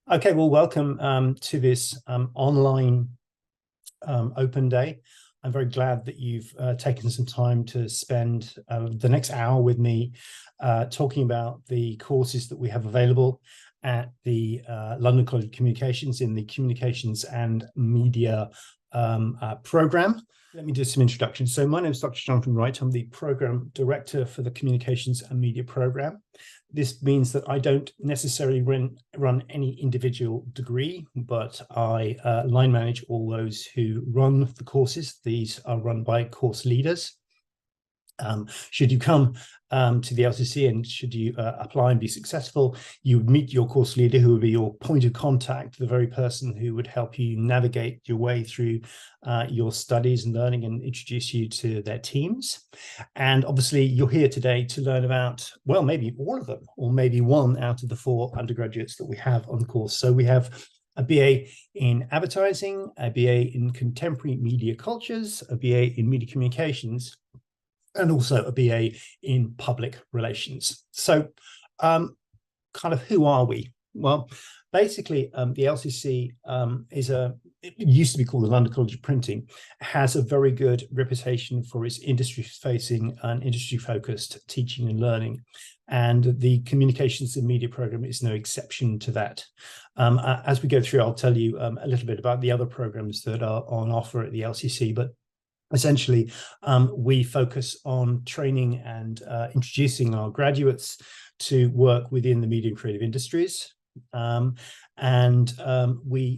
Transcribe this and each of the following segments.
Okay, well, welcome to this online open day. I'm very glad that you've taken some time to spend the next hour with me talking about the courses that we have available at the London College of Communications in the Communications and Media program. Let me do some introductions. So my name is Dr. Jonathan Wright. I'm the Program Director for the Communications and Media program. This means that I don't necessarily run any individual degree, but I line manage all those who run the courses. These are run by course leaders. Should you come to the LCC and should you apply and be successful, you would meet your course leader, who would be your point of contact, the very person who would help you navigate your way through your studies and learning and introduce you to their teams. And obviously you're here today to learn about, well, maybe all of them, or maybe one out of the 4 undergraduates that we have on the course. So we have a BA in advertising, a BA in contemporary media cultures, a BA in media communications, and also a BA in public relations. So kind of who are we? Well, basically, the LCC it used to be called the London College of Printing, has a very good reputation for its industry-facing and industry-focused teaching and learning. And the Communications and Media program is no exception to that. As we go through, I'll tell you a little bit about the other programs that are on offer at the LCC, but essentially, we focus on training and introducing our graduates to work within the media and creative industries. We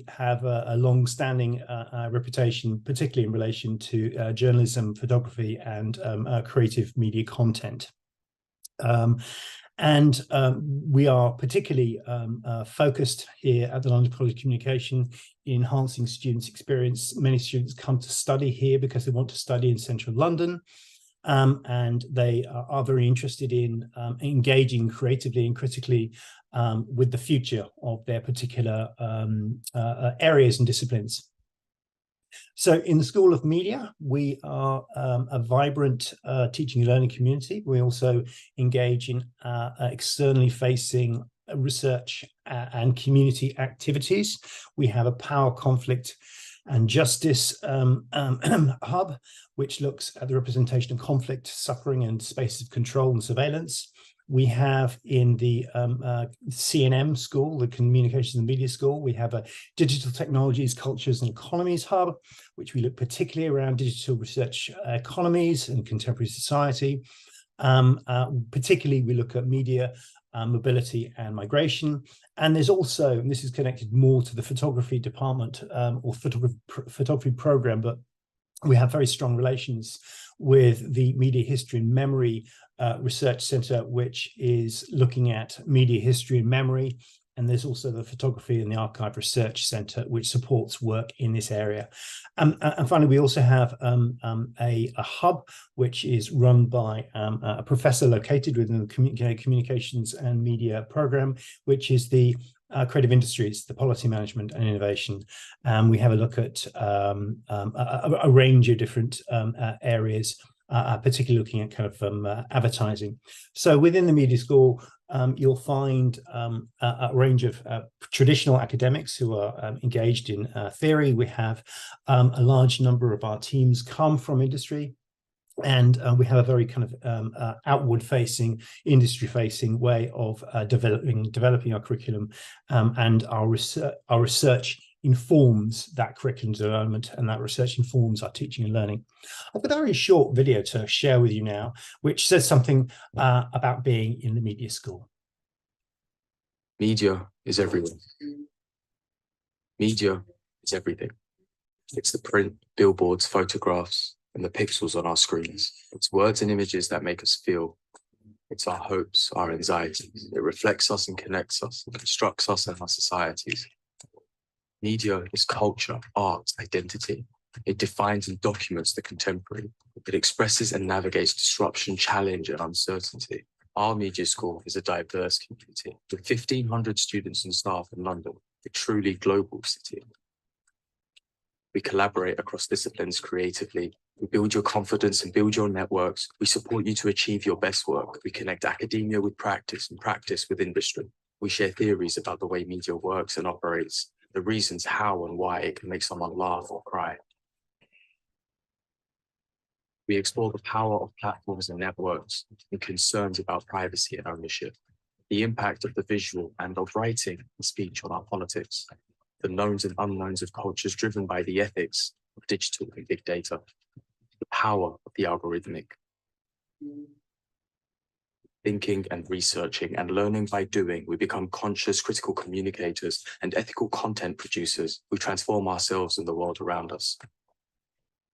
have a long-standing reputation, particularly in relation to journalism, photography, and creative media content. We are particularly focused here at the London College of Communication in enhancing students' experience. Many students come to study here because they want to study in central London, and they are very interested in engaging creatively and critically with the future of their particular areas and disciplines. So in the School of Media, we are a vibrant teaching and learning community. We also engage in externally facing research and community activities. We have a power, conflict, and justice hub, which looks at the representation of conflict, suffering, and spaces of control and surveillance. We have in the C&M school, the Communications and Media School, we have a Digital Technologies, Cultures and Economies hub, which we look particularly around digital research economies and contemporary society. Particularly, we look at media, mobility and migration. And there's also, and this is connected more to the photography department or photography program, but we have very strong relations with the Media History and Memory Research Centre, which is looking at media history and memory. And there's also the Photography and the Archive Research Centre, which supports work in this area. And finally, we also have a hub, which is run by a professor located within the Communications and Media program, which is the creative industries, the policy management and innovation. We have a look at a range of different areas, particularly looking at kind of advertising. So within the media school, you'll find a range of traditional academics who are engaged in theory. We have a large number of our teams come from industry. And we have a very kind of outward-facing, industry-facing way of developing our curriculum, and our research informs that curriculum development, and that research informs our teaching and learning. I've got a very short video to share with you now, which says something about being in the media school. Media is everywhere. Media is everything. It's the print, billboards, photographs, and the pixels on our screens. It's words and images that make us feel. It's our hopes, our anxieties. It reflects us and connects us, and constructs us and our societies. Media is culture, art, identity. It defines and documents the contemporary. It expresses and navigates disruption, challenge, and uncertainty. Our media school is a diverse community with 1,500 students and staff in London, a truly global city. We collaborate across disciplines creatively. We build your confidence and build your networks. We support you to achieve your best work. We connect academia with practice and practice with industry. We share theories about the way media works and operates, the reasons how and why it can make someone laugh or cry. We explore the power of platforms and networks and concerns about privacy and ownership, the impact of the visual and of writing and speech on our politics, the knowns and unknowns of cultures driven by the ethics of digital and big data, the power of the algorithmic. Thinking and researching and learning by doing, we become conscious, critical communicators and ethical content producers who transform ourselves and the world around us.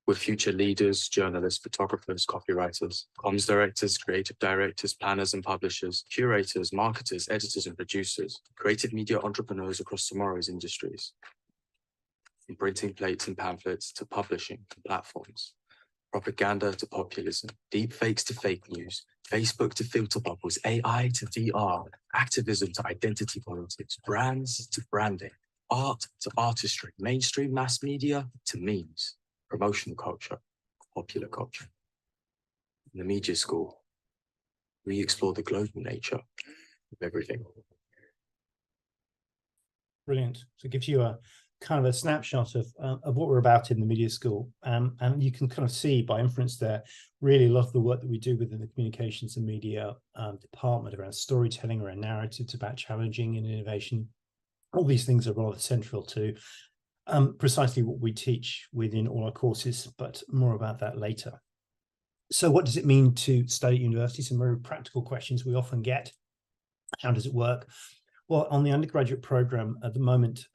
We're future leaders, journalists, photographers, copywriters, comms directors, creative directors, planners and publishers, curators, marketers, editors and producers, creative media entrepreneurs across tomorrow's industries. From printing plates and pamphlets to publishing to platforms, propaganda to populism, deep fakes to fake news, Facebook to filter bubbles, AI to VR, activism to identity politics, brands to branding, art to artistry, mainstream mass media to memes, promotional culture, popular culture. In the media school, we explore the global nature of everything. Brilliant. So it gives you a kind of a snapshot of what we're about in the media school. And you can kind of see by inference there, really a lot of the work that we do within the communications and media department around storytelling, around narratives, about challenging and innovation. All these things are rather central to precisely what we teach within all our courses, but more about that later. So what does it mean to study at university? Some very practical questions we often get. How does it work? Well, on the undergraduate program at the moment,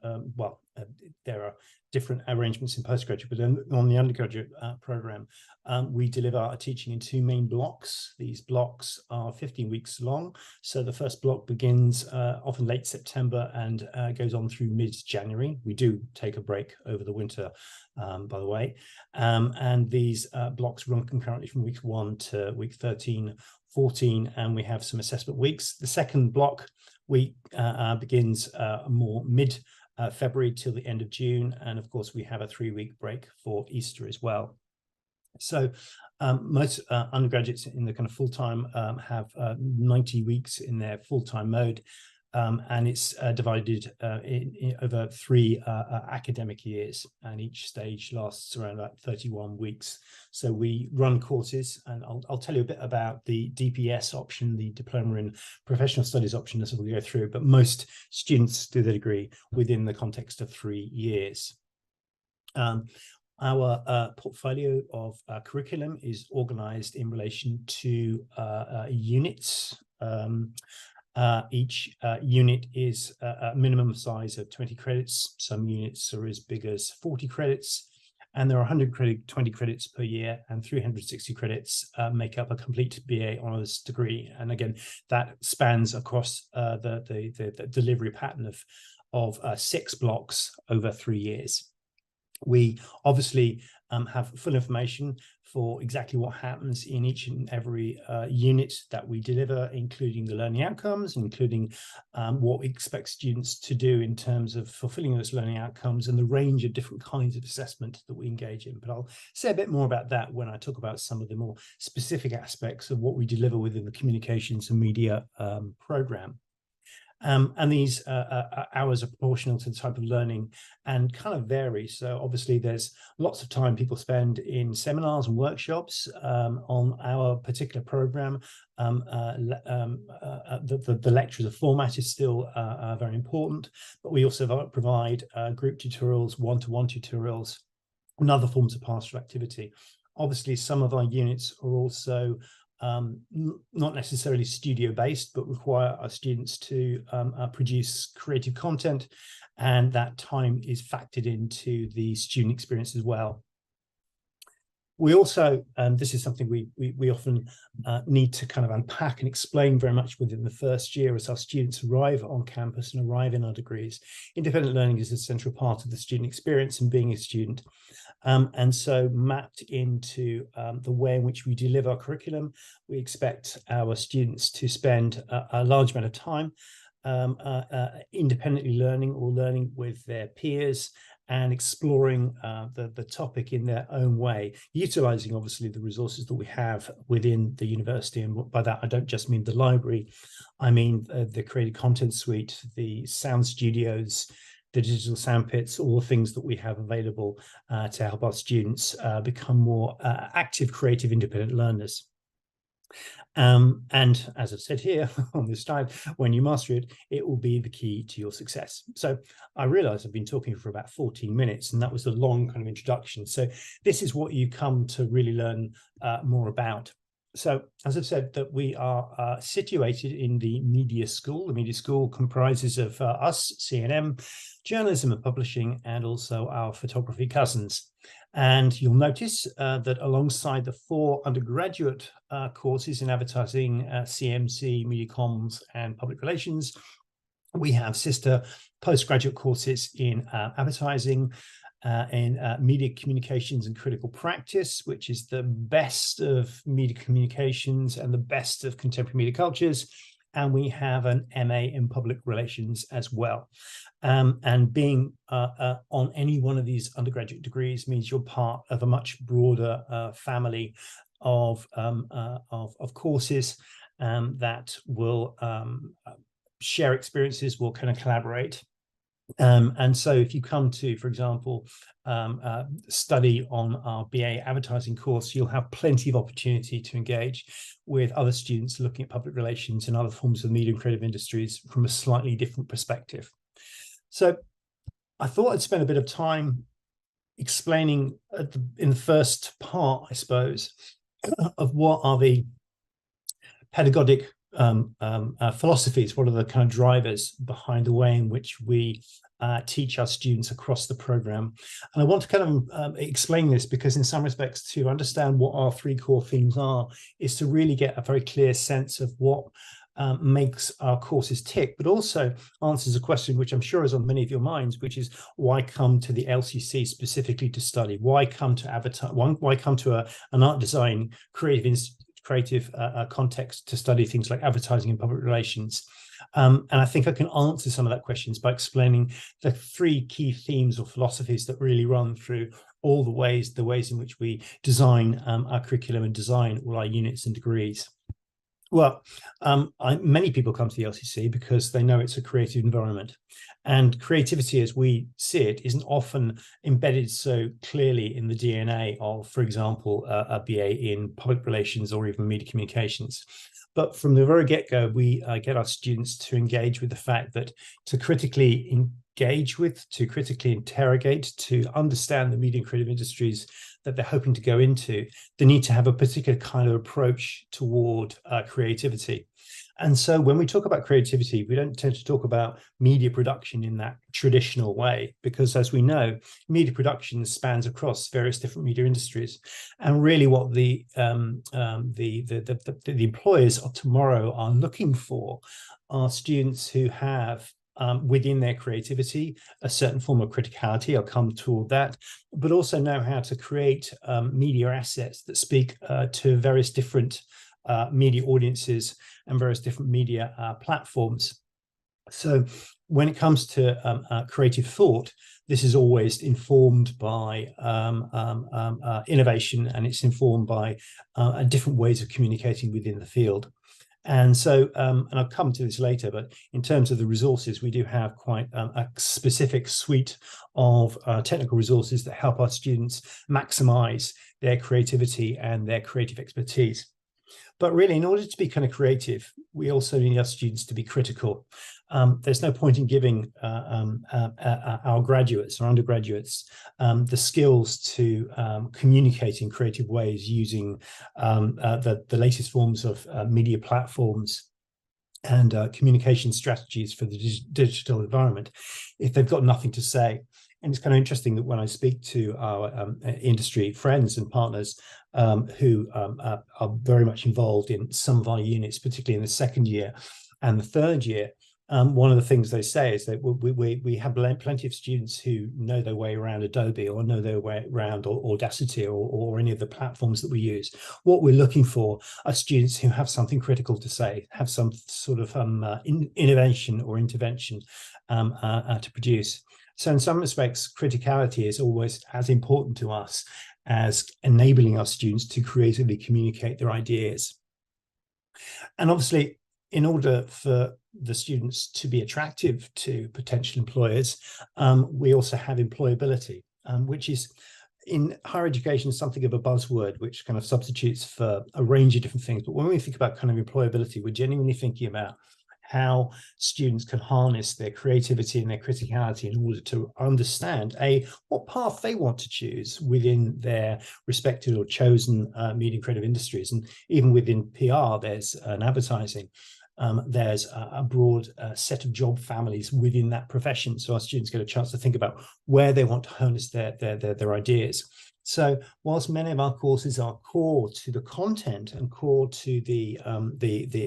there are different arrangements in postgraduate, but on the undergraduate program, we deliver our teaching in two main blocks. These blocks are 15 weeks long. So the first block begins often late September and goes on through mid-January. We do take a break over the winter, by the way. And these blocks run concurrently from week 1 to week 13, 14, and we have some assessment weeks. The second block week begins more mid-February till the end of June. And of course, we have a 3-week break for Easter as well. So most undergraduates in the kind of full-time have 90 weeks in their full-time mode. And it's divided in over 3 academic years, and each stage lasts around about 31 weeks. So we run courses, and I'll tell you a bit about the DPS option, the Diploma in Professional Studies option, as we go through, but most students do their degree within the context of 3 years. Our portfolio of curriculum is organized in relation to units. Each unit is a minimum size of 20 credits. Some units are as big as 40 credits, and there are 120 credits per year, and 360 credits make up a complete BA honours degree. And again, that spans across the delivery pattern of 6 blocks over 3 years. We obviously have full information for exactly what happens in each and every unit that we deliver, including the learning outcomes, including what we expect students to do in terms of fulfilling those learning outcomes, and the range of different kinds of assessment that we engage in. But I'll say a bit more about that when I talk about some of the more specific aspects of what we deliver within the communications and media program. And these hours are proportional to the type of learning and kind of vary. So obviously there's lots of time people spend in seminars and workshops on our particular program. The lecture, the format is still very important, but we also provide group tutorials, one-to-one tutorials, and other forms of pastoral activity. Obviously, some of our units are also not necessarily studio-based, but require our students to produce creative content, and that time is factored into the student experience as well. We also, this is something we often need to kind of unpack and explain very much within the first year as our students arrive on campus and arrive in our degrees. Independent learning is a central part of the student experience and being a student. And so mapped into the way in which we deliver our curriculum, we expect our students to spend a large amount of time independently learning or learning with their peers, and exploring the topic in their own way, utilizing obviously the resources that we have within the university. And by that, I don't just mean the library, I mean the creative content suite, the sound studios, the digital sandpits, all the things that we have available to help our students become more active, creative, independent learners. And as I've said here on this slide, when you master it, it will be the key to your success. So I realize I've been talking for about 14 minutes, and that was a long kind of introduction. So this is what you come to really learn more about. So as I've said, that we are situated in the media school. The media school comprises of us, C&M, journalism and publishing, and also our photography cousins. And you'll notice that alongside the 4 undergraduate courses in advertising, CMC, media comms, and public relations, we have sister postgraduate courses in advertising, in media communications and critical practice, which is the best of media communications and the best of contemporary media cultures. And we have an MA in public relations as well. And being on any one of these undergraduate degrees means you're part of a much broader family of courses that will share experiences, will kind of collaborate. And so if you come to, for example, study on our BA advertising course, you'll have plenty of opportunity to engage with other students looking at public relations and other forms of media and creative industries from a slightly different perspective. So I thought I'd spend a bit of time explaining in the first part, I suppose, of what are the pedagogic philosophies, what are the kind of drivers behind the way in which we teach our students across the program. And I want to kind of explain this because in some respects, to understand what our 3 core themes are is to really get a very clear sense of what makes our courses tick, but also answers a question which I'm sure is on many of your minds, which is why come to the LCC specifically to study? Why come to advertise? Why come to an art design creative context to study things like advertising and public relations? And I think I can answer some of that questions by explaining the 3 key themes or philosophies that really run through all the ways in which we design our curriculum and design all our units and degrees. Well, many people come to the LCC because they know it's a creative environment. And creativity, as we see it, isn't often embedded so clearly in the DNA of, for example, a BA in public relations or even media communications. But from the very get-go, we get our students to engage with the fact that to critically engage with, to critically interrogate, to understand the media and creative industries that they're hoping to go into, they need to have a particular kind of approach toward creativity. And so when we talk about creativity, we don't tend to talk about media production in that traditional way, because as we know, media production spans across various different media industries. And really what the employers of tomorrow are looking for are students who have within their creativity a certain form of criticality. I'll come toward that, but also know how to create media assets that speak to various different media audiences and various different media platforms. So when it comes to creative thought, this is always informed by innovation, and it's informed by different ways of communicating within the field. And so, and I'll come to this later, but in terms of the resources, we do have quite a specific suite of technical resources that help our students maximize their creativity and their creative expertise. But really, in order to be kind of creative, we also need our students to be critical. There's no point in giving our graduates or undergraduates the skills to communicate in creative ways using the latest forms of media platforms and communication strategies for the digital environment if they've got nothing to say. And it's kind of interesting that when I speak to our industry friends and partners who are very much involved in some of our units, particularly in the second year and the third year, one of the things they say is that we have plenty of students who know their way around Adobe or know their way around Audacity or any of the platforms that we use. What we're looking for are students who have something critical to say, have some sort of innovation or intervention to produce. So in some respects, criticality is always as important to us as enabling our students to creatively communicate their ideas. And obviously, in order for the students to be attractive to potential employers, we also have employability, which is in higher education something of a buzzword, which kind of substitutes for a range of different things. But when we think about kind of employability, we're genuinely thinking about how students can harness their creativity and their criticality in order to understand what path they want to choose within their respected or chosen media and creative industries. And even within PR, there's an advertising. There's a broad set of job families within that profession. So our students get a chance to think about where they want to harness their ideas. So whilst many of our courses are core to the content and core to the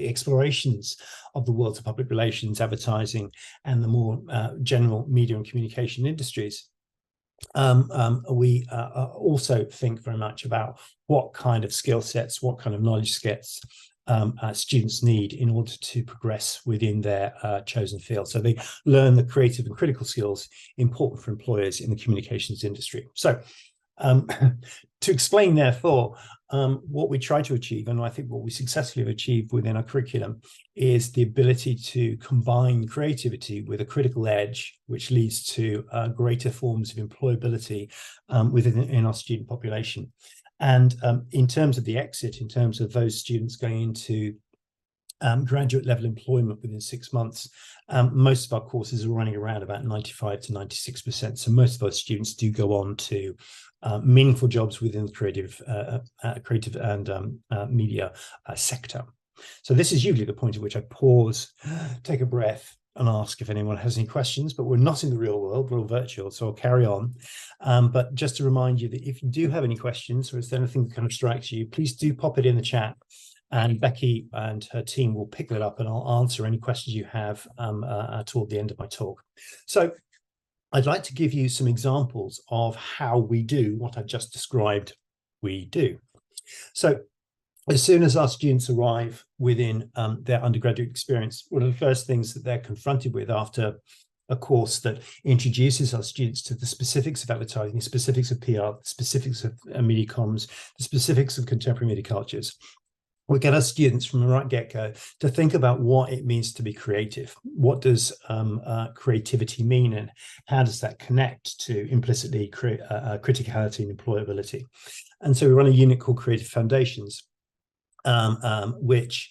explorations of the worlds of public relations, advertising, and the more general media and communication industries, we also think very much about what kind of skill sets, what kind of knowledge sets students need in order to progress within their chosen field. So they learn the creative and critical skills important for employers in the communications industry. So to explain, therefore, what we try to achieve, and I think what we successfully have achieved within our curriculum, is the ability to combine creativity with a critical edge, which leads to greater forms of employability within our student population. And in terms of the exit, in terms of those students going into graduate level employment within 6 months, most of our courses are running around about 95 to 96%. So most of our students do go on to meaningful jobs within the creative and media sector. So this is usually the point at which I pause, take a breath, and ask if anyone has any questions, but we're not in the real world, we're all virtual, so I'll carry on. But just to remind you that if you do have any questions, or is there anything that kind of strikes you, please do pop it in the chat, and Becky and her team will pick that up and I'll answer any questions you have toward the end of my talk. So I'd like to give you some examples of how we do what I've just described we do. So as soon as our students arrive within their undergraduate experience, one of the first things that they're confronted with after a course that introduces our students to the specifics of advertising, the specifics of PR, the specifics of media comms, the specifics of contemporary media cultures, we get our students from the right get-go to think about what it means to be creative. What does creativity mean, and how does that connect to implicitly criticality and employability? And so we run a unit called Creative Foundations, which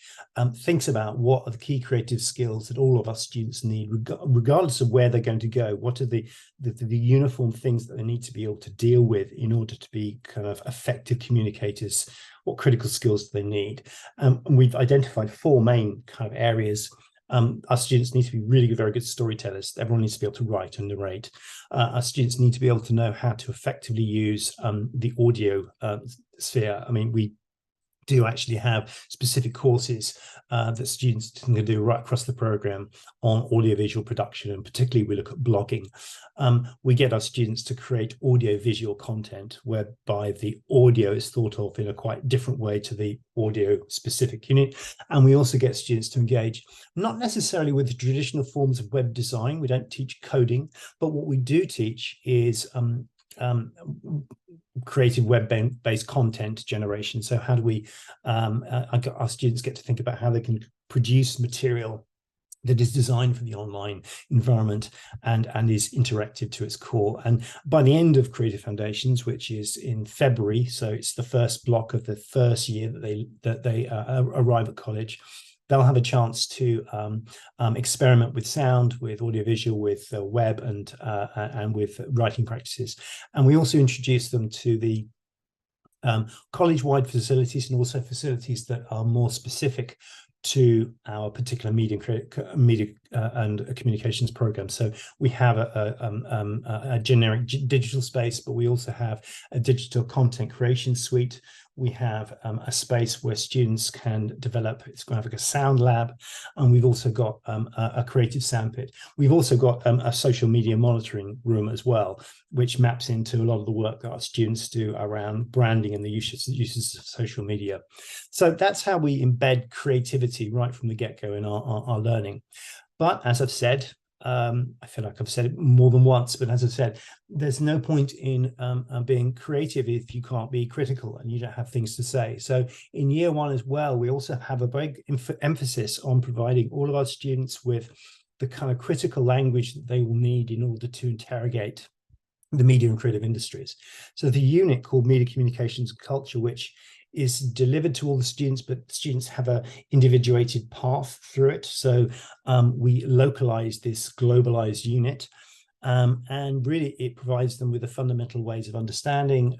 thinks about what are the key creative skills that all of our students need, regardless of where they're going to go. What are the uniform things that they need to be able to deal with in order to be kind of effective communicators? What critical skills do they need? And we've identified 4 main kind of areas. Our students need to be really very good storytellers. Everyone needs to be able to write and narrate. Our students need to be able to know how to effectively use the audio sphere. I mean, we do actually have specific courses that students can do right across the program on audiovisual production, and particularly we look at blogging. We get our students to create audiovisual content whereby the audio is thought of in a quite different way to the audio specific unit. And we also get students to engage not necessarily with the traditional forms of web design. We don't teach coding, but what we do teach is creative web-based content generation. So how do we, our students get to think about how they can produce material that is designed for the online environment and is interactive to its core. And by the end of Creative Foundations, which is in February, so it's the first block of the first year that they arrive at college, they'll have a chance to experiment with sound, with audiovisual, with web, and with writing practices. And we also introduce them to the college-wide facilities, and also facilities that are more specific to our particular media and communications program. So we have a generic digital space, but we also have a digital content creation suite. we have a space where students can develop. It's going to have like a sound lab, and we've also got a creative sandpit. We've also got a social media monitoring room as well, which maps into a lot of the work that our students do around branding and the uses of social media. So that's how we embed creativity right from the get-go in our learning. But as I've said, I feel like I've said it more than once, but as I said, there's no point in being creative if you can't be critical and you don't have things to say. So in year one as well, we also have a big emphasis on providing all of our students with the kind of critical language that they will need in order to interrogate the media and creative industries. So the unit called Media Communications and Culture, which is delivered to all the students, but students have a individuated path through it. So we localize this globalized unit, and really it provides them with the fundamental ways of understanding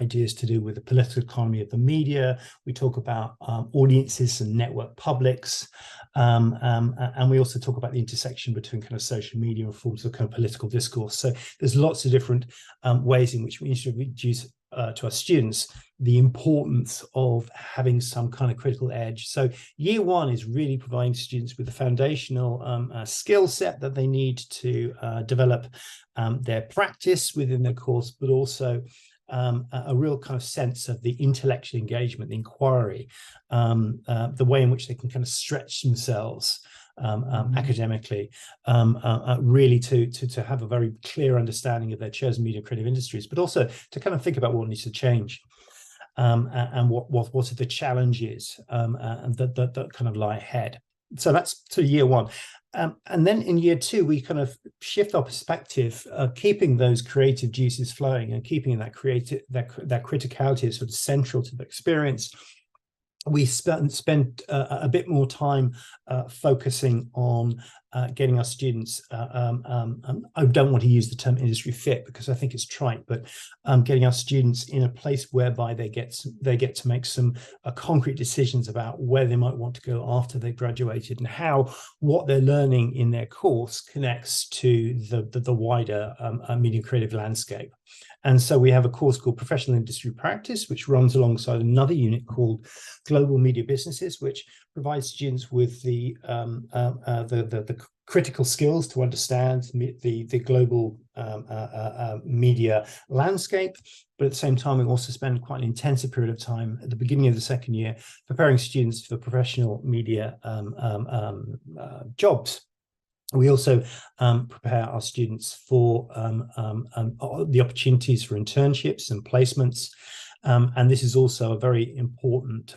ideas to do with the political economy of the media. We talk about audiences and network publics, and we also talk about the intersection between kind of social media and forms of kind of political discourse. So there's lots of different ways in which we introduce to our students the importance of having some kind of critical edge. So year one is really providing students with the foundational skill set that they need to develop their practice within their course, but also a real kind of sense of the intellectual engagement, the inquiry, the way in which they can kind of stretch themselves academically, really to have a very clear understanding of their chosen media creative industries, but also to kind of think about what needs to change, and what are the challenges that kind of lie ahead. So that's to year one. And then in year two, we kind of shift our perspective, keeping those creative juices flowing and keeping that criticality sort of central to the experience. We spent a bit more time focusing on getting our students, I don't want to use the term industry fit because I think it's trite, but getting our students in a place whereby they get to make some concrete decisions about where they might want to go after they've graduated, and how what they're learning in their course connects to the wider media creative landscape. And so we have a course called Professional Industry Practice, which runs alongside another unit called Global Media Businesses, which provides students with the critical skills to understand the global media landscape. But at the same time, we also spend quite an intensive period of time at the beginning of the second year preparing students for professional media jobs. We also prepare our students for the opportunities for internships and placements. And this is also a very important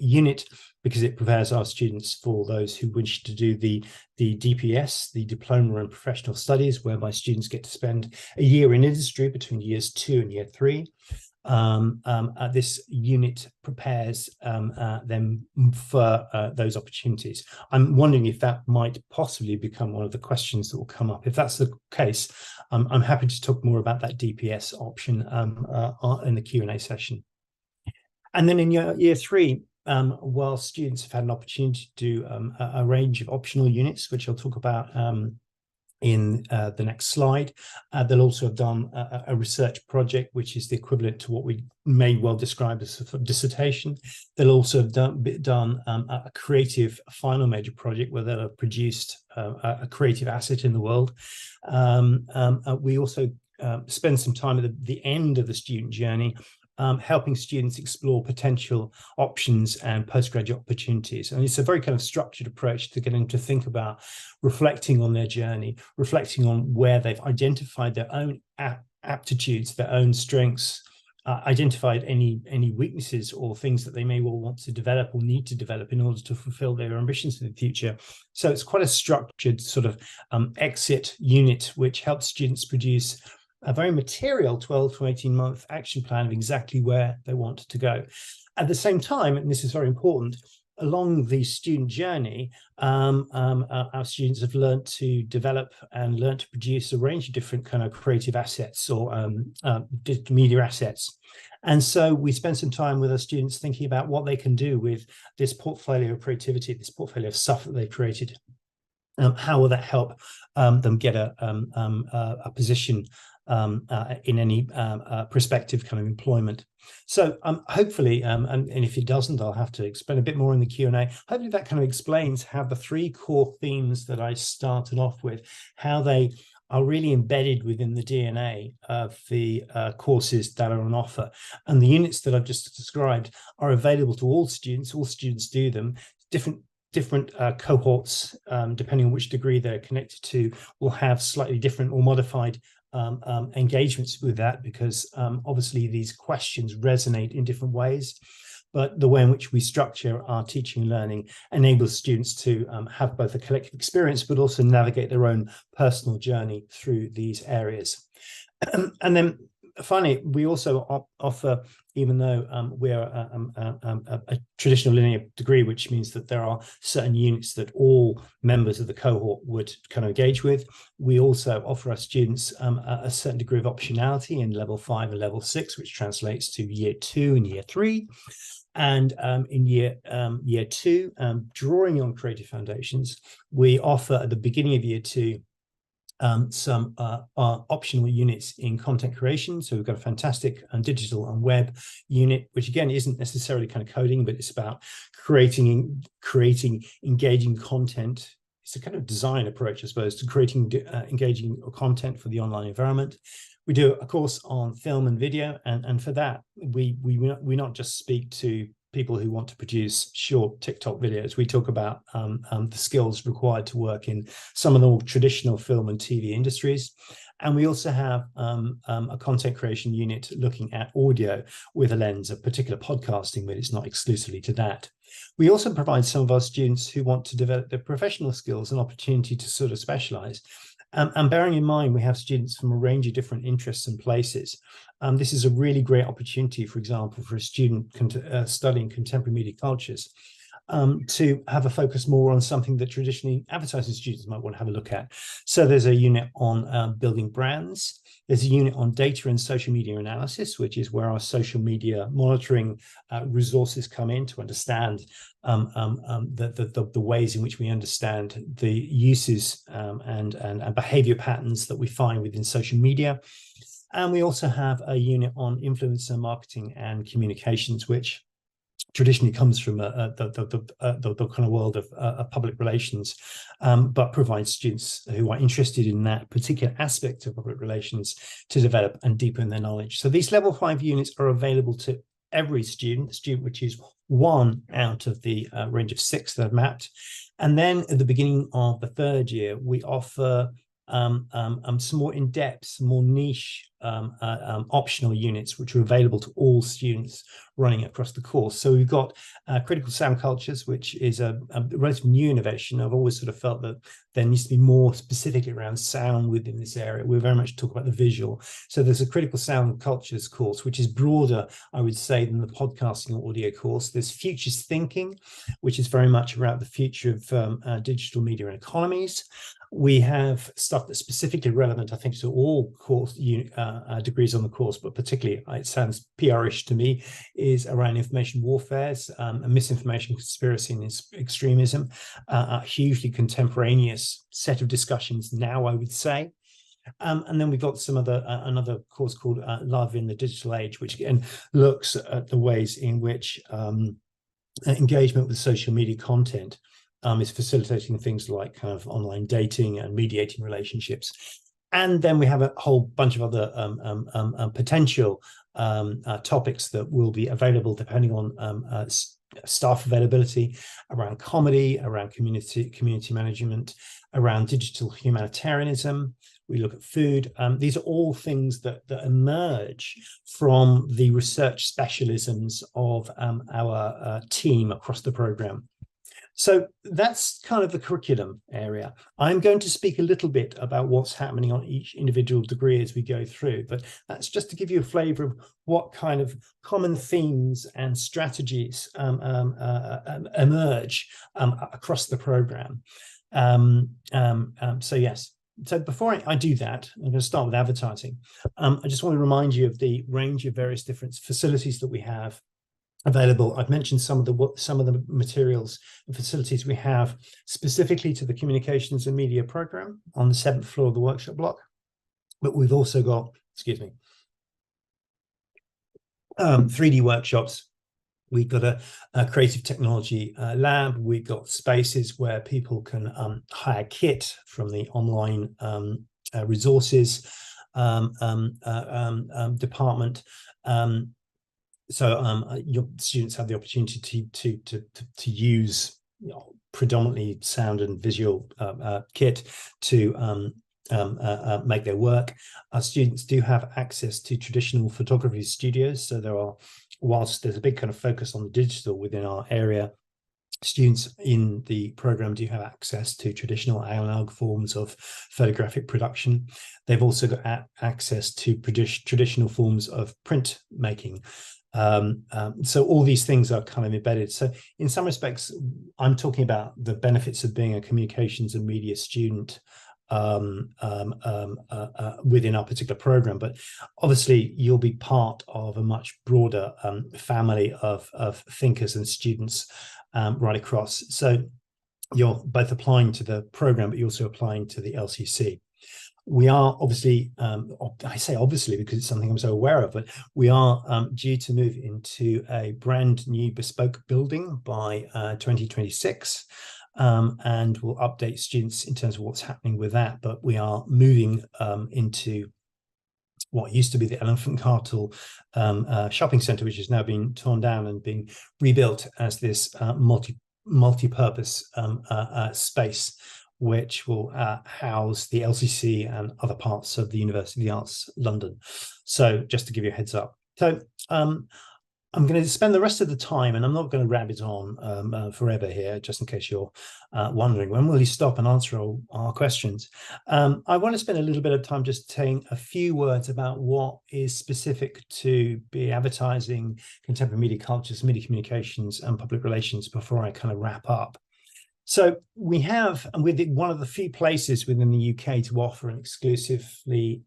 unit because it prepares our students for those who wish to do the DPS, the Diploma in Professional Studies, whereby students get to spend a year in industry between years 2 and year 3. This unit prepares them for those opportunities. I'm wondering if that might possibly become one of the questions that will come up. If that's the case, I'm happy to talk more about that DPS option in the Q&A session. And then in year 3, while students have had an opportunity to do a range of optional units, which I'll talk about in the next slide. They'll also have done a research project, which is the equivalent to what we may well describe as a dissertation. They'll also have done a creative final major project where they'll have produced a creative asset in the world. We also spend some time at the end of the student journey helping students explore potential options and postgraduate opportunities. And it's a very kind of structured approach to getting to think about reflecting on their journey, reflecting on where they've identified their own aptitudes, their own strengths, identified any weaknesses or things that they may well want to develop or need to develop in order to fulfill their ambitions for the future. So it's quite a structured sort of exit unit, which helps students produce a very material 12 to 18-month action plan of exactly where they want to go. At the same time, and this is very important, along the student journey, our students have learned to develop and learn to produce a range of different kind of creative assets or media assets. And so we spend some time with our students thinking about what they can do with this portfolio of creativity, this portfolio of stuff that they've created. How will that help them get a position in any prospective kind of employment. So hopefully, and if it doesn't, I'll have to explain a bit more in the Q&A. Hopefully that kind of explains how the three core themes that I started off with, how they are really embedded within the DNA of the courses that are on offer. And the units that I've just described are available to all students. All students do them. Different cohorts, depending on which degree they're connected to, will have slightly different or modified engagements with that, because obviously these questions resonate in different ways. But the way in which we structure our teaching and learning enables students to have both a collective experience, but also navigate their own personal journey through these areas. And then finally, we also offer, even though we're a traditional linear degree, which means that there are certain units that all members of the cohort would kind of engage with, we also offer our students a certain degree of optionality in level 5 and level 6, which translates to year 2 and year 3. And in year 2, drawing on Creative Foundations, we offer at the beginning of year 2 some optional units in content creation. So we've got a fantastic digital and web unit, which again isn't necessarily kind of coding, but it's about creating engaging content. It's a kind of design approach, I suppose, to creating engaging content for the online environment. We do a course on film and video, and for that we not just speak to people who want to produce short TikTok videos. We talk about the skills required to work in some of the more traditional film and TV industries. And we also have a content creation unit looking at audio with a lens of particular podcasting, but it's not exclusively to that. We also provide some of our students who want to develop their professional skills an opportunity to sort of specialize. And bearing in mind, we have students from a range of different interests and places. This is a really great opportunity, for example, for a student studying contemporary media cultures to have a focus more on something that traditionally advertising students might want to have a look at. So there's a unit on building brands. There's a unit on data and social media analysis, which is where our social media monitoring resources come in to understand the ways in which we understand the uses and behavior patterns that we find within social media. And we also have a unit on influencer marketing and communications, which traditionally comes from the kind of world of public relations, but provides students who are interested in that particular aspect of public relations to develop and deepen their knowledge. So these level 5 units are available to every student, which is 1 out of the range of 6 that I've mapped. And then at the beginning of the 3rd year, we offer some more in-depth, more niche optional units, which are available to all students running across the course. So we've got critical sound cultures, which is a relatively new innovation. I've always sort of felt that there needs to be more specifically around sound within this area. We very much talk about the visual. So there's a critical sound cultures course, which is broader, I would say, than the podcasting or audio course. There's futures thinking, which is very much around the future of digital media and economies. We have stuff that's specifically relevant, I think, to all course degrees on the course, but particularly, it sounds PR-ish to me, is around information warfares, misinformation, conspiracy, and extremism. A hugely contemporaneous set of discussions now, I would say. And then we've got some other another course called Love in the Digital Age, which again looks at the ways in which engagement with social media content is facilitating things like kind of online dating and mediating relationships. And then we have a whole bunch of other potential topics that will be available depending on staff availability, around comedy, around community management, around digital humanitarianism. We look at food. These are all things that emerge from the research specialisms of our team across the program. So that's kind of the curriculum area. I'm going to speak a little bit about what's happening on each individual degree as we go through, but that's just to give you a flavor of what kind of common themes and strategies emerge across the program. So yes. So before I do that, I'm going to start with advertising. I just want to remind you of the range of various different facilities that we have available. I've mentioned some of the materials and facilities we have specifically to the communications and media program on the 7th floor of the workshop block. But we've also got, excuse me, 3D workshops. We've got a creative technology lab. We've got spaces where people can hire kit from the online resources department. So your students have the opportunity to use, you know, predominantly sound and visual kit to make their work. Our students do have access to traditional photography studios. So there are, whilst there's a big kind of focus on the digital within our area, students in the program do have access to traditional analog forms of photographic production. They've also got access to traditional forms of print making. So all these things are kind of embedded. So in some respects, I'm talking about the benefits of being a communications and media student within our particular program, but obviously you'll be part of a much broader family of thinkers and students right across. So you're both applying to the program, but you're also applying to the LCC. We are obviously, I say obviously because it's something I'm so aware of, but we are due to move into a brand new bespoke building by 2026. And we'll update students in terms of what's happening with that. But we are moving into what used to be the Elephant Castle shopping centre, which has now been torn down and being rebuilt as this multi-purpose space, which will house the LCC and other parts of the University of the Arts London. So just to give you a heads up. So I'm going to spend the rest of the time, and I'm not going to rabbit on forever here, just in case you're wondering, when will you stop and answer all our questions? I want to spend a little bit of time just saying a few words about what is specific to BA advertising, contemporary media cultures, media communications, and public relations before I kind of wrap up. So we have, and we're one of the few places within the UK to offer an exclusively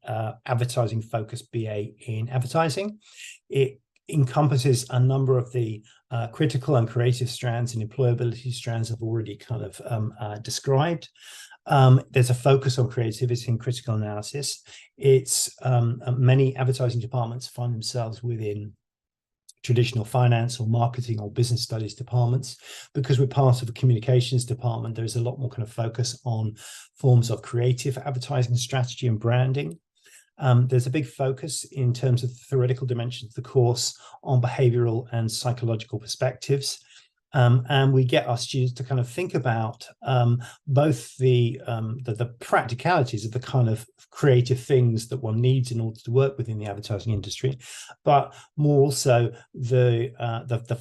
advertising-focused BA in advertising. It encompasses a number of the critical and creative strands and employability strands I've already kind of described. There's a focus on creativity and critical analysis. It's many advertising departments find themselves within traditional finance or marketing or business studies departments. Because we're part of a communications department, there's a lot more kind of focus on forms of creative advertising strategy and branding. There's a big focus in terms of the theoretical dimensions of the course on behavioral and psychological perspectives. And we get our students to kind of think about both the practicalities of the kind of creative things that one needs in order to work within the advertising industry, but more also the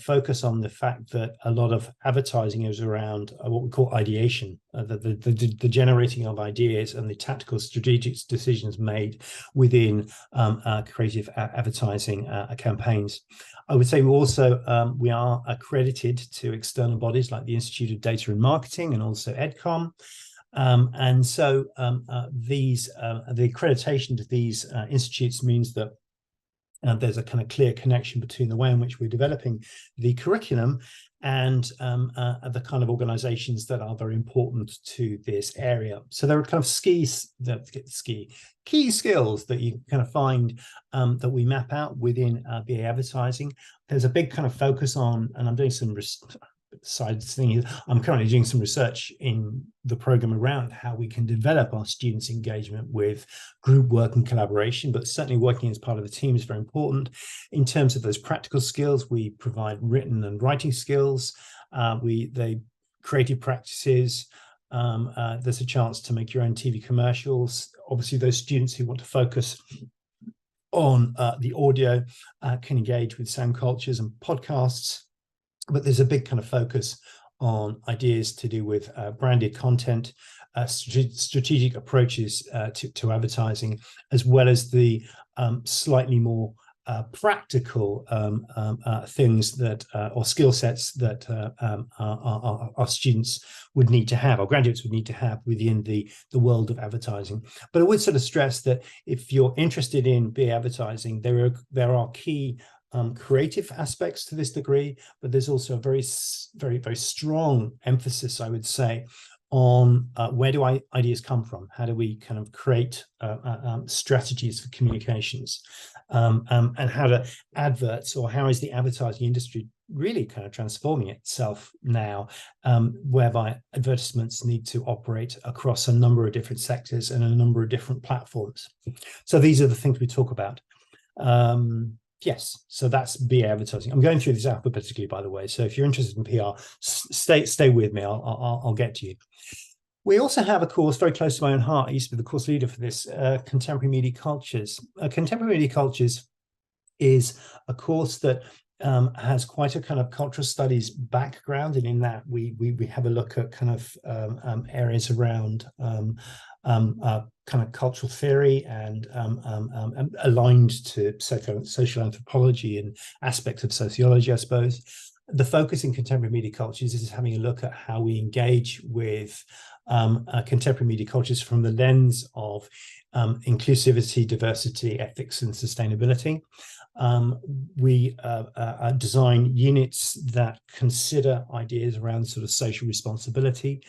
focus on the fact that a lot of advertising is around what we call ideation, the generating of ideas and the tactical strategic decisions made within creative advertising campaigns. I would say we are accredited to external bodies like the Institute of Data and Marketing and also EdCom. And so the accreditation to these institutes means that there's a kind of clear connection between the way in which we're developing the curriculum and the kind of organizations that are very important to this area. So there are kind of key skills that you kind of find that we map out within BA advertising. There's a big kind of focus on, and I'm doing some side thing, I'm currently doing some research in the program around how we can develop our students' engagement with group work and collaboration, but certainly working as part of a team is very important. In terms of those practical skills, we provide written and writing skills, they creative practices, there's a chance to make your own TV commercials. Obviously, those students who want to focus on the audio can engage with sound cultures and podcasts. But there's a big kind of focus on ideas to do with branded content, strategic approaches to advertising, as well as the slightly more practical things that or skill sets that our students would need to have, our graduates would need to have within the world of advertising. But I would sort of stress that if you're interested in BA advertising, there are key creative aspects to this degree, but there's also a very, very, very strong emphasis, I would say, on where do ideas come from? How do we kind of create strategies for communications? And how do adverts, or how is the advertising industry really kind of transforming itself now, whereby advertisements need to operate across a number of different sectors and a number of different platforms. So these are the things we talk about. Yes, so that's BA advertising. I'm going through this alphabetically, by the way. So if you're interested in PR, stay with me. I'll get to you. We also have a course very close to my own heart. I used to be the course leader for this, Contemporary Media Cultures. Contemporary Media Cultures is a course that has quite a kind of cultural studies background, and in that we have a look at kind of areas around kind of cultural theory and aligned to social anthropology and aspects of sociology, I suppose. The focus in contemporary media cultures is having a look at how we engage with contemporary media cultures from the lens of inclusivity, diversity, ethics, and sustainability. We design units that consider ideas around sort of social responsibility.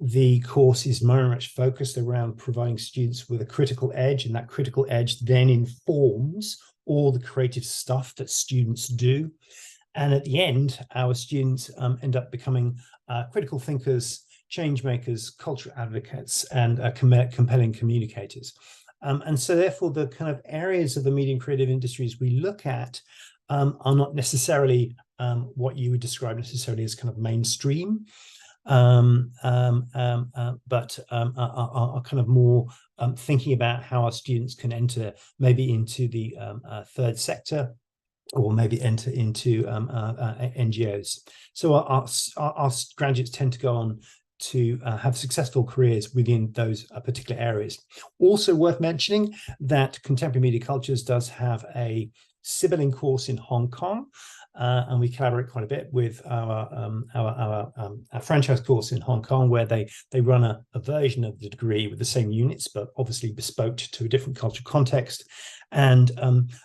The course is very much focused around providing students with a critical edge, and that critical edge then informs all the creative stuff that students do. And at the end, our students end up becoming critical thinkers, change makers, cultural advocates, and compelling communicators. And so therefore, the kind of areas of the media and creative industries we look at are not necessarily what you would describe necessarily as kind of mainstream, but are kind of more thinking about how our students can enter maybe into the third sector, or maybe enter into NGOs. So our graduates tend to go on to have successful careers within those particular areas. Also worth mentioning that Contemporary Media Cultures does have a sibling course in Hong Kong, and we collaborate quite a bit with our franchise course in Hong Kong, where they run a version of the degree with the same units, but obviously bespoke to a different cultural context. And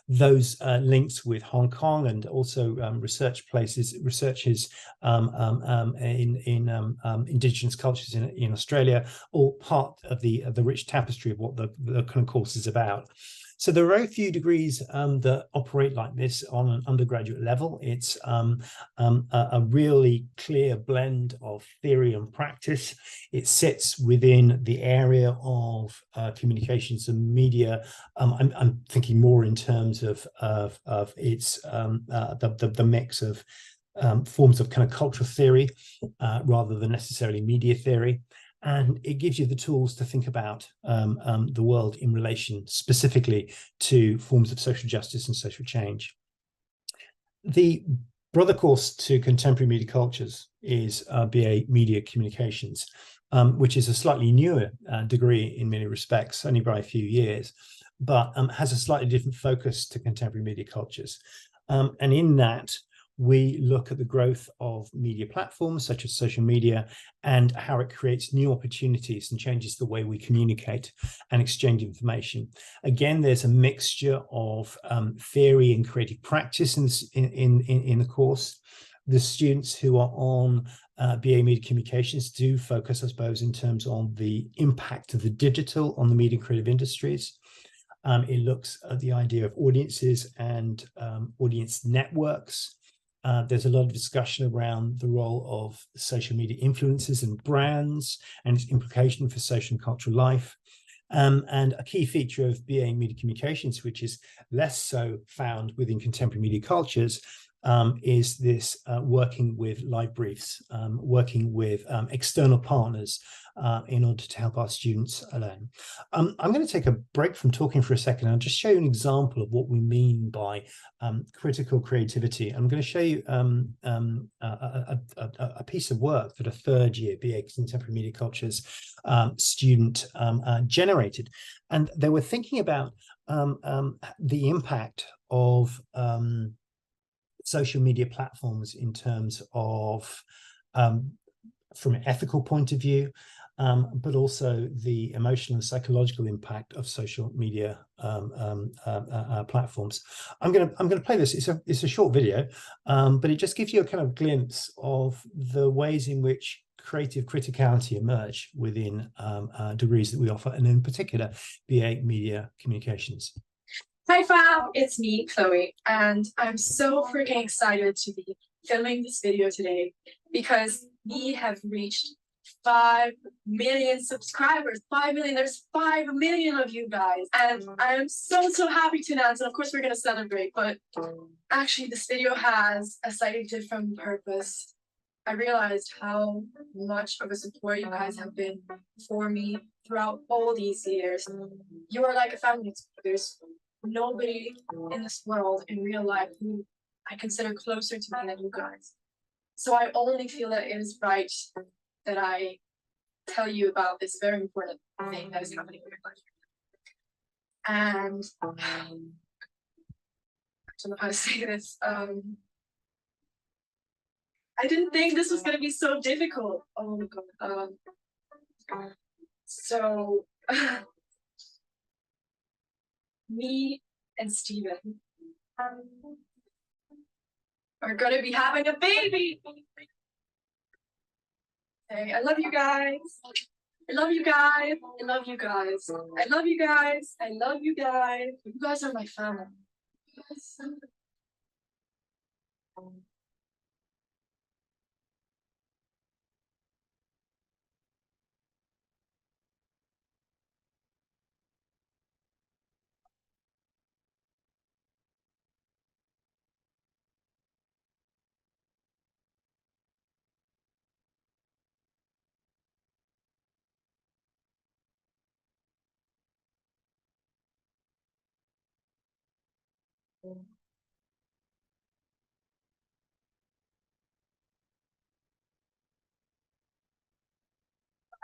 those links with Hong Kong and also researches in Indigenous cultures in Australia, all part of the rich tapestry of what the kind of course is about. So there are very few degrees that operate like this on an undergraduate level. It's a really clear blend of theory and practice. It sits within the area of communications and media. I'm thinking more in terms of its the mix of forms of kind of cultural theory rather than necessarily media theory. And it gives you the tools to think about the world in relation specifically to forms of social justice and social change. The brother course to Contemporary Media Cultures is BA Media Communications, which is a slightly newer degree in many respects, only by a few years, but has a slightly different focus to Contemporary Media Cultures. And in that, we look at the growth of media platforms such as social media and how it creates new opportunities and changes the way we communicate and exchange information. Again, there's a mixture of theory and creative practice in the course. The students who are on BA Media Communications do focus, I suppose, in terms of the impact of the digital on the media and creative industries. It looks at the idea of audiences and audience networks. There's a lot of discussion around the role of social media influencers and brands and its implication for social and cultural life. And a key feature of BA Media Communications, which is less so found within Contemporary Media Cultures, is this working with live briefs, working with external partners in order to help our students learn. I'm going to take a break from talking for a second. I'll just show you an example of what we mean by critical creativity. I'm going to show you a piece of work that a third year BA Contemporary Media Cultures student generated. And they were thinking about the impact of social media platforms in terms of from an ethical point of view, but also the emotional and psychological impact of social media platforms. I'm going to play this. It's a short video, but it just gives you a kind of glimpse of the ways in which creative criticality emerge within degrees that we offer, and in particular, BA Media Communications. Hi fam, it's me, Chloe, and I'm so freaking excited to be filming this video today because we have reached 5 million subscribers. 5 million, there's 5 million of you guys, and I am so happy to announce, and of course we're gonna celebrate, but actually this video has a slightly different purpose. I realized how much of a support you guys have been for me throughout all these years. You are like a family. There's nobody in this world in real life who I consider closer to me than you guys. So I only feel that it is right that I tell you about this very important thing that is happening in your life. And I don't know how to say this. I didn't think this was going to be so difficult. Oh my god. So me and Steven are going to be having a baby. Hey, I love you guys. I love you guys. I love you guys. I love you guys. I love you guys. You guys are my family.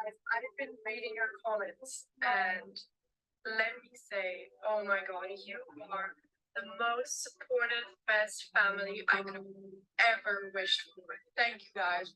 I've been reading your comments, and let me say, oh my god, you are the most supportive, best family I could have ever wished for. Thank you guys.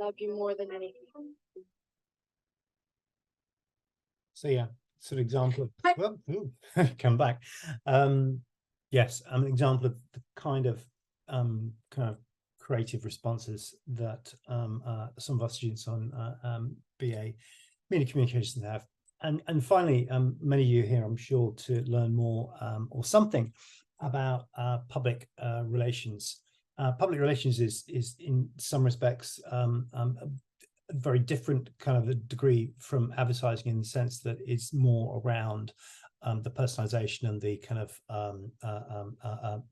Love you more than anything. So yeah, sort of example of, well, come back. Yes, an example of the kind of creative responses that some of our students on BA Media Communications have. And finally, many of you here, I'm sure, to learn more or something about public relations. public relations is in some respects a very different kind of a degree from advertising, in the sense that it's more around the personalization and the kind of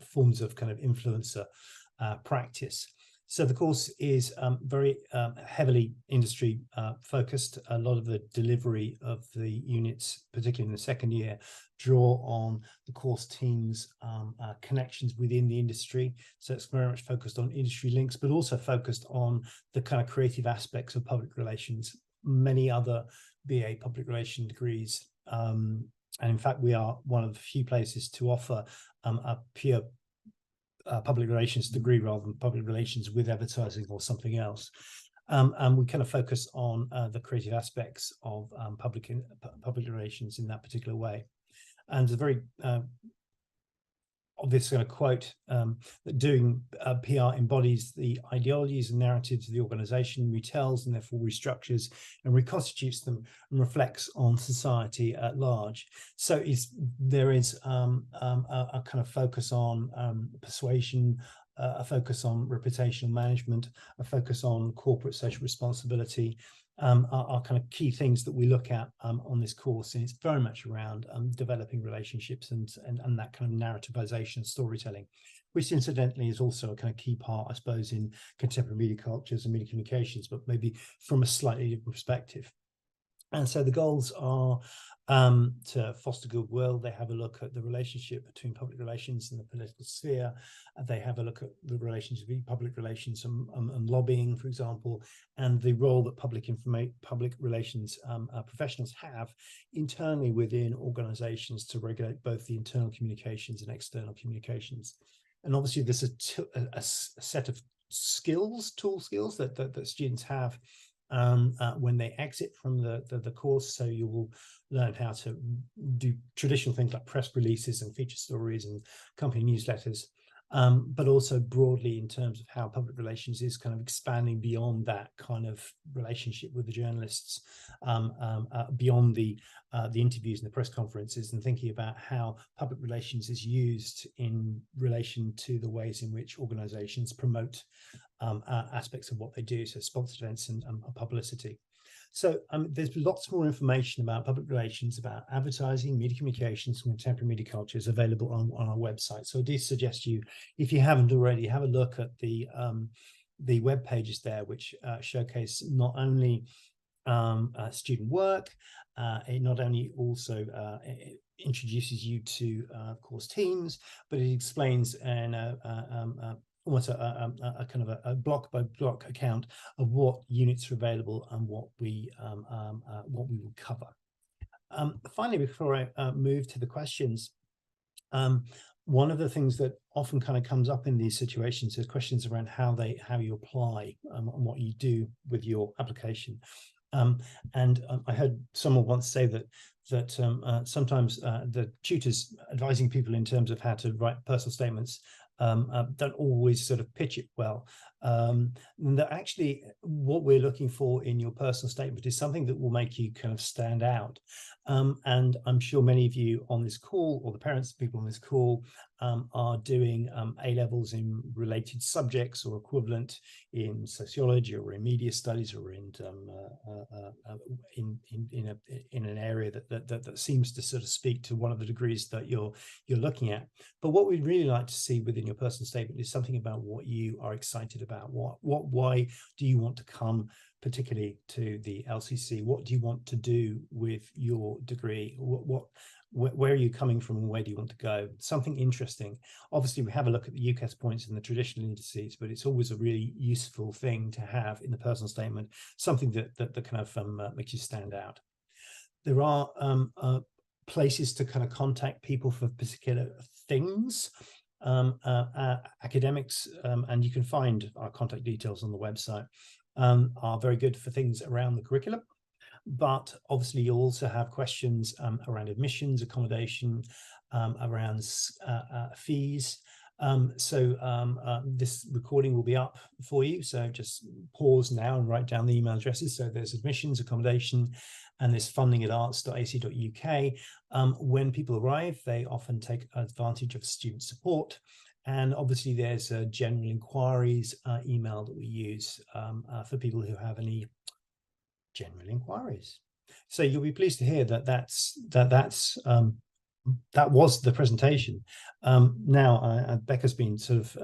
forms of kind of influencer practice. So the course is very heavily industry focused. A lot of the delivery of the units, particularly in the second year, draw on the course team's connections within the industry. So it's very much focused on industry links, but also focused on the kind of creative aspects of public relations. Many other BA public relation degrees, and in fact, we are one of the few places to offer a pure public relations degree rather than public relations with advertising or something else. And we kind of focus on the creative aspects of public relations in that particular way. And a very obvious kind of quote that doing PR embodies the ideologies and narratives of the organization, retells and therefore restructures and reconstitutes them, and reflects on society at large. So there is a kind of focus on persuasion, a focus on reputational management, a focus on corporate social responsibility, are kind of key things that we look at on this course. And it's very much around developing relationships and that kind of narrativization and storytelling, which incidentally is also a kind of key part, I suppose, in contemporary media cultures and media communications, but maybe from a slightly different perspective. And so the goals are to foster goodwill. They have a look at the relationship between public relations and the political sphere. They have a look at the relationship between public relations and lobbying, for example, and the role that public relations professionals have internally within organizations to regulate both the internal communications and external communications. And obviously there's a set of tool skills that students have when they exit from the course. So you will learn how to do traditional things like press releases and feature stories and company newsletters, but also broadly in terms of how public relations is kind of expanding beyond that kind of relationship with the journalists, beyond the interviews and the press conferences, and thinking about how public relations is used in relation to the ways in which organizations promote aspects of what they do, so sponsored events and publicity. So there's lots more information about public relations, about advertising, media communications, and contemporary media cultures available on our website. So I do suggest you, if you haven't already, have a look at the web pages there, which showcase not only student work, it not only also introduces you to course teams, but it explains almost a kind of a block by block account of what units are available and what we will cover. Finally, before I move to the questions, one of the things that often kind of comes up in these situations is questions around how you apply and what you do with your application. And I heard someone once say that sometimes the tutors advising people in terms of how to write personal statements don't always sort of pitch it well. And that actually what we're looking for in your personal statement is something that will make you kind of stand out. And I'm sure many of you on this call, or the parents of people on this call, are doing A-levels in related subjects or equivalent in sociology or in media studies or in an area that seems to sort of speak to one of the degrees that you're looking at. But what we'd really like to see within your personal statement is something about what you are excited about. Why do you want to come particularly to the LCC? What do you want to do with your degree? Where are you coming from and where do you want to go? Something interesting. Obviously, we have a look at the UCAS points and the traditional indices, but it's always a really useful thing to have in the personal statement, something that kind of makes you stand out. There are places to kind of contact people for particular things. Academics, and you can find our contact details on the website, are very good for things around the curriculum. But obviously you'll also have questions around admissions, accommodation, around fees. This recording will be up for you. So just pause now and write down the email addresses. So there's admissions, accommodation, and there's funding at arts.ac.uk. When people arrive, they often take advantage of student support. And obviously there's a general inquiries email that we use for people who have any general inquiries. So you'll be pleased to hear that that was the presentation. Now Becca's been sort of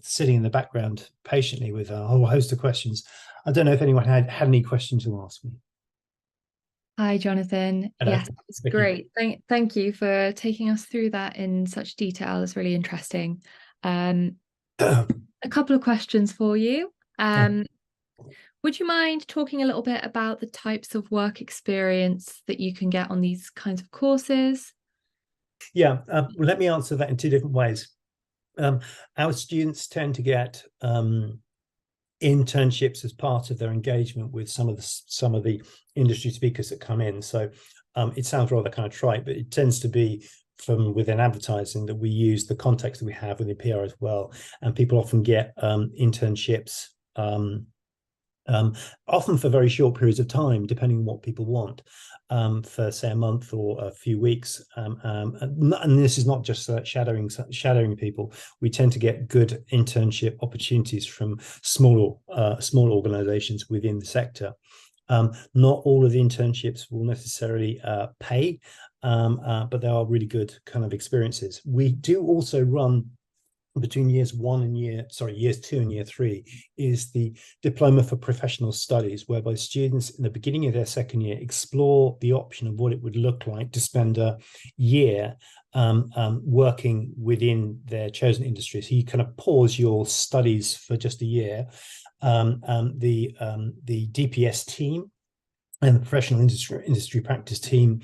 sitting in the background patiently with a whole host of questions. I don't know if anyone had any questions to ask me. Hi, Jonathan. Hello. Yes, it's great. Thank you for taking us through that in such detail. It's really interesting. A couple of questions for you. Would you mind talking a little bit about the types of work experience that you can get on these kinds of courses? Yeah, well, let me answer that in two different ways. Our students tend to get internships as part of their engagement with some of the industry speakers that come in. So it sounds rather kind of trite, but it tends to be from within advertising that we use the context that we have within PR as well. And people often get internships, often for very short periods of time, depending on what people want, for say a month or a few weeks. And this is not just shadowing people. We tend to get good internship opportunities from small organizations within the sector. Not all of the internships will necessarily pay, but they are really good kind of experiences. We do also run between years 2 and year 3 is the Diploma for Professional Studies, whereby students in the beginning of their second year explore the option of what it would look like to spend a year working within their chosen industry. So you kind of pause your studies for just a year. The DPS team and the professional industry practice team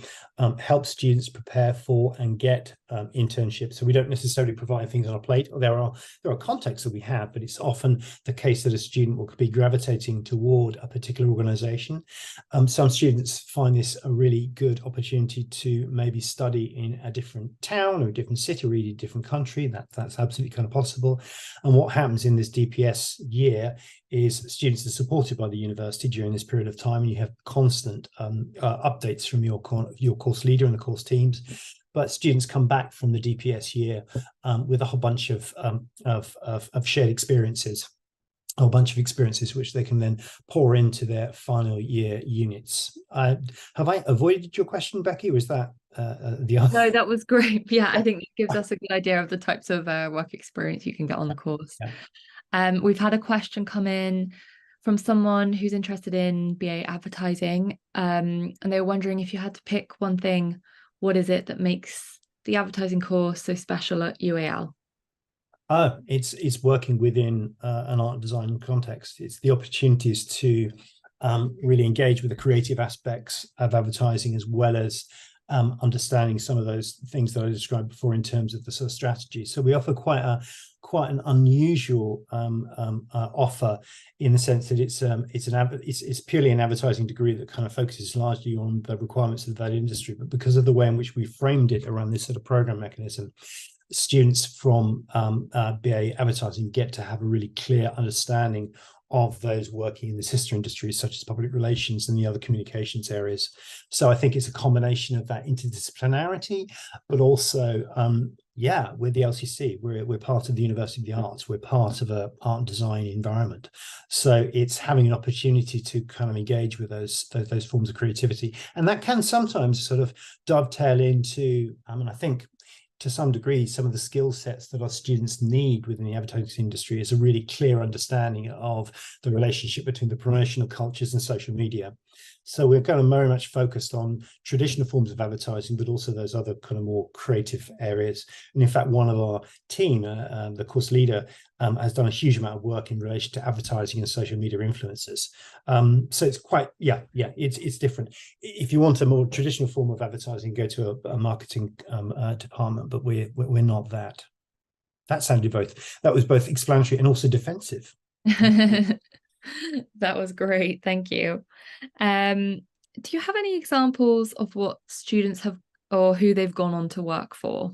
help students prepare for and get internships. So we don't necessarily provide things on a plate. There are contexts that we have, but it's often the case that a student will be gravitating toward a particular organization. Some students find this a really good opportunity to maybe study in a different town or a different city or a different country. That's absolutely kind of possible. And what happens in this DPS year is students are supported by the university during this period of time, and you have constant updates from your course leader and the course teams. But students come back from the DPS year with a whole bunch of shared experiences, a whole bunch of experiences which they can then pour into their final year units. Have I avoided your question, Becky, or is that the answer? No, that was great. Yeah, I think it gives us a good idea of the types of work experience you can get on the course. Yeah. We've had a question come in from someone who's interested in BA advertising, and they were wondering, if you had to pick one thing, what is it that makes the advertising course so special at UAL? It's working within an art and design context. It's the opportunities to really engage with the creative aspects of advertising, as well as understanding some of those things that I described before in terms of the sort of strategy. So we offer quite an unusual offer, in the sense that it's purely an advertising degree that kind of focuses largely on the requirements of that industry. But because of the way in which we framed it around this sort of program mechanism, students from BA advertising get to have a really clear understanding of those working in the sister industries, such as public relations and the other communications areas. So I think it's a combination of that interdisciplinarity, but also, we're the LCC. We're part of the University of the Arts. We're part of an art and design environment. So it's having an opportunity to kind of engage with those forms of creativity, and that can sometimes sort of dovetail into, I think, to some degree, some of the skill sets that our students need within the advertising industry is a really clear understanding of the relationship between the promotional cultures and social media. So we're kind of very much focused on traditional forms of advertising, but also those other kind of more creative areas. And in fact, one of our team, the course leader, has done a huge amount of work in relation to advertising and social media influencers. So it's quite, it's different. If you want a more traditional form of advertising, go to a marketing department, but we're not that. That was both explanatory and also defensive. That was great. Thank you. Do you have any examples of what students have, or who they've gone on to work for?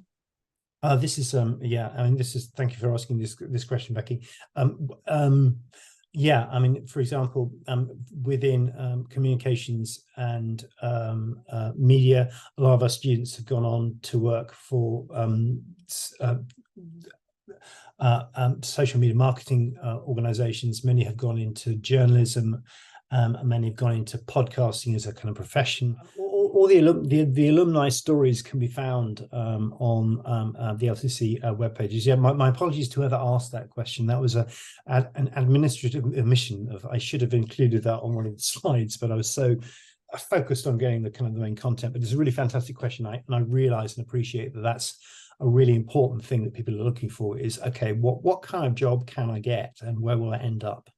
This is thank you for asking this question, Becky. For example, within communications and media, a lot of our students have gone on to work for social media marketing organizations. Many have gone into journalism, and many have gone into podcasting as a kind of profession. All the alumni stories can be found on the LCC web pages. Yeah, my apologies to whoever asked that question. That was an administrative omission. I should have included that on one of the slides, but I was so focused on getting the kind of the main content. But it's a really fantastic question, and I realize and appreciate that that's a really important thing that people are looking for is, okay, what kind of job can I get and where will I end up?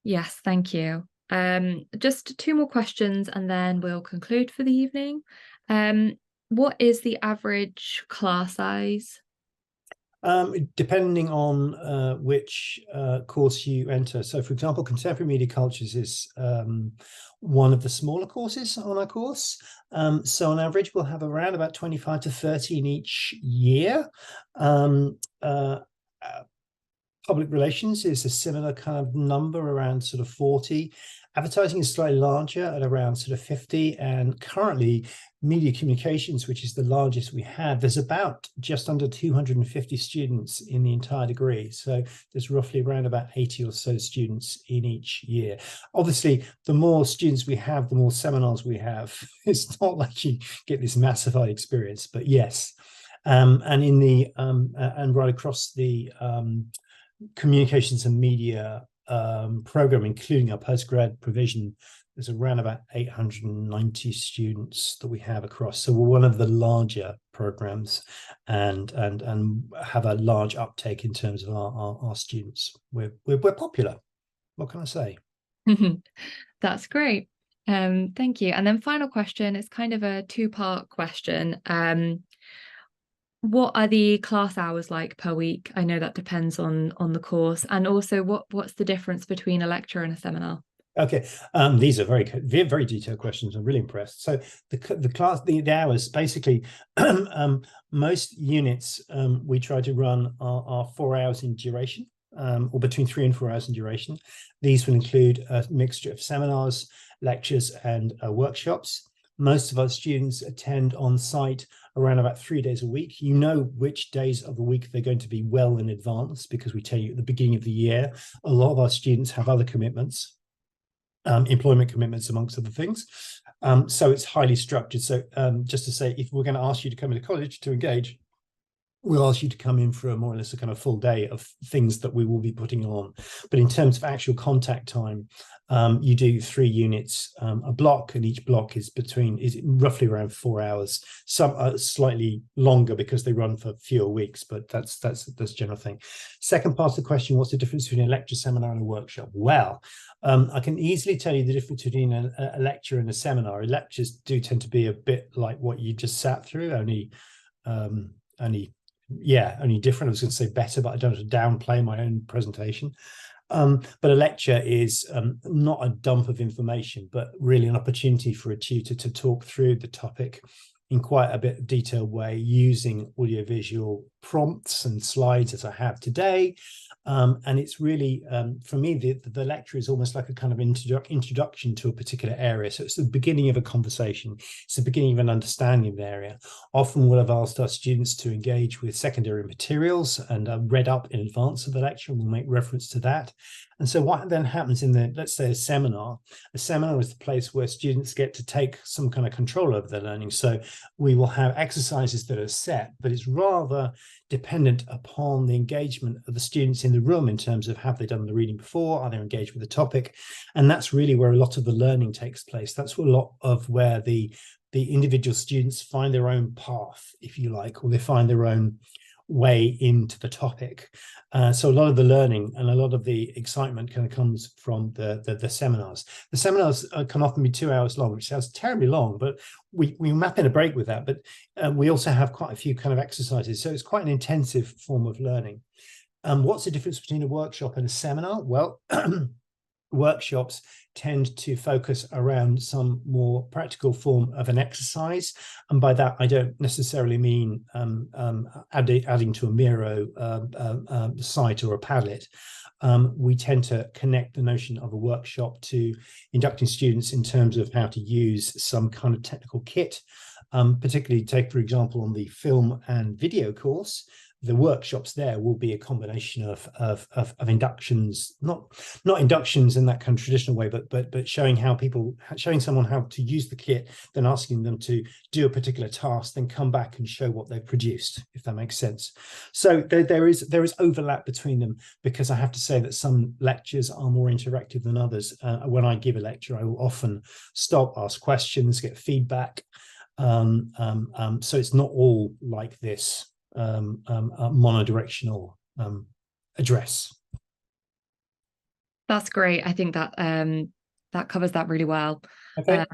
Yes, thank you. Just 2 more questions and then we'll conclude for the evening. What is the average class size? Depending on which course you enter. So, for example, Contemporary Media Cultures is one of the smaller courses on our course. So on average, we'll have around about 25 to 30 in each year. Public relations is a similar kind of number, around sort of 40. Advertising is slightly larger at around sort of 50. And currently, media communications, which is the largest we have, there's about just under 250 students in the entire degree. So there's roughly around about 80 or so students in each year. Obviously, the more students we have, the more seminars we have. It's not like you get this massified experience, but yes. And in the and right across the communications and media program, including our postgrad provision, there's around about 890 students that we have across. So we're one of the larger programs and have a large uptake in terms of our students. We're popular. What can I say? That's great. Thank you. And then final question, it's kind of a 2-part question. What are the class hours like per week? I know that depends on the course. And also, what's the difference between a lecture and a seminar? Okay, these are very detailed questions. I'm really impressed. So the hours, basically, most units we try to run are 4 hours in duration, or between 3 and 4 hours in duration. These will include a mixture of seminars, lectures, and workshops. Most of our students attend on site around about 3 days a week. You know which days of the week they're going to be well in advance, because we tell you at the beginning of the year. A lot of our students have other commitments, employment commitments, amongst other things. So it's highly structured. So just to say, if we're going to ask you to come into college to engage, we'll ask you to come in for a more or less a kind of full day of things that we will be putting on. But in terms of actual contact time, you do 3 units a block, and each block is roughly around 4 hours. Some are slightly longer because they run for fewer weeks, but that's the general thing. Second part of the question: what's the difference between a lecture, seminar, and a workshop? Well, I can easily tell you the difference between a lecture and a seminar. Lectures do tend to be a bit like what you just sat through, only different. I was going to say better, but I don't want to downplay my own presentation. But a lecture is not a dump of information, but really an opportunity for a tutor to talk through the topic in quite a bit detailed way, using audiovisual prompts and slides as I have today. And it's really, for me, the lecture is almost like a kind of introduction to a particular area. So it's the beginning of a conversation. It's the beginning of an understanding of the area. Often we'll have asked our students to engage with secondary materials and read up in advance of the lecture, and we'll make reference to that. And so what then happens in let's say a seminar is the place where students get to take some kind of control over their learning. So we will have exercises that are set, but it's rather dependent upon the engagement of the students in the room in terms of, have they done the reading before? Are they engaged with the topic? And that's really where a lot of the learning takes place. That's a lot of where the individual students find their own path, if you like, or they find their own way into the topic. So a lot of the learning and a lot of the excitement kind of comes from the seminars. The seminars can often be 2 hours long, which sounds terribly long, but we map in a break with that. But we also have quite a few kind of exercises. So it's quite an intensive form of learning. What's the difference between a workshop and a seminar? Well, workshops tend to focus around some more practical form of an exercise, and by that I don't necessarily mean adding to a Miro site or a Padlet. We tend to connect the notion of a workshop to inducting students in terms of how to use some kind of technical kit. Particularly, take for example on the film and video course, the workshops there will be a combination of inductions, not inductions in that kind of traditional way, but showing someone how to use the kit, then asking them to do a particular task, then come back and show what they've produced, if that makes sense. So there is overlap between them, because I have to say that some lectures are more interactive than others. When I give a lecture, I will often stop, ask questions, get feedback. So it's not all like this monodirectional address. That's great. I think that that covers that really well. Okay.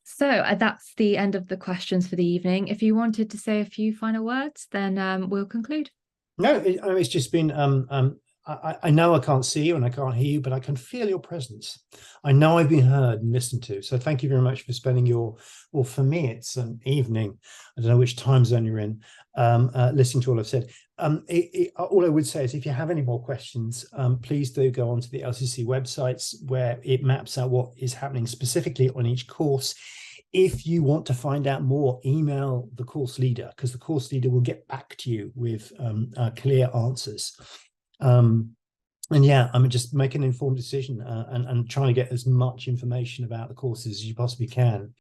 So that's the end of the questions for the evening. If you wanted to say a few final words, then we'll conclude. No, it's just been I know I can't see you and I can't hear you, but I can feel your presence. I know I've been heard and listened to. So thank you very much for spending well, for me, it's an evening. I don't know which time zone you're in, listening to all I've said. All I would say is, if you have any more questions, please do go onto the LCC websites, where it maps out what is happening specifically on each course. If you want to find out more, email the course leader, because the course leader will get back to you with clear answers. And yeah, I mean, just make an informed decision and try to get as much information about the courses as you possibly can.